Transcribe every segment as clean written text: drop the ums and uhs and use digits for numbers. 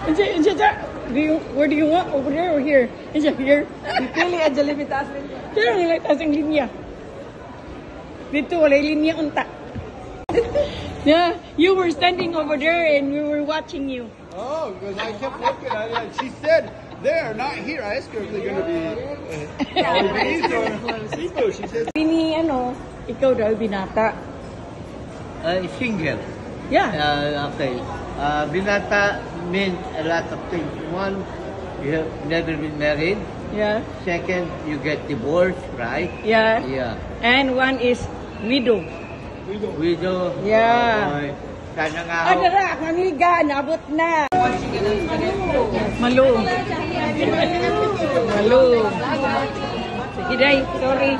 Where do you want? Over there or here? Is it here? Pili ang Jollibee taas din. Sure, nilay taas ang linya. Dito, wala linya unta. Yeah, you were standing over there and we were watching you. Oh, because I kept looking at it. She said, there, not here. I asked her if they're going to be Jollibee or Cebu. She said, Bini, ikaw daw, binata. Single. Yeah. Okay. Binata means a lot of things. One, you have never been married. Yeah. Second, you get divorced, right? Yeah. Yeah. And one is widow. Widow. Yeah. Okay. Sana nga ako. Dara, maniga, nabot na. Malo. Malo. Sige, day, sorry.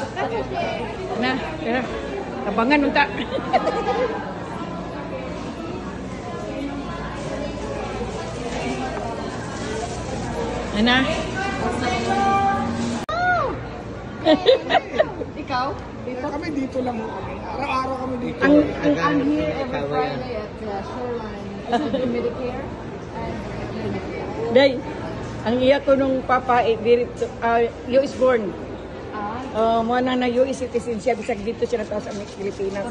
Na, tara. Tabangan unta. Ana. Ikaw? kami dito lang kami. Araw-araw kami dito. I'm here every Friday at Shoreline. This is the Medicare and Medicare. Day, ang iya ko nung papa, you is born. Mo na US citizen siya, bisag dito siya na sa Pilipinas.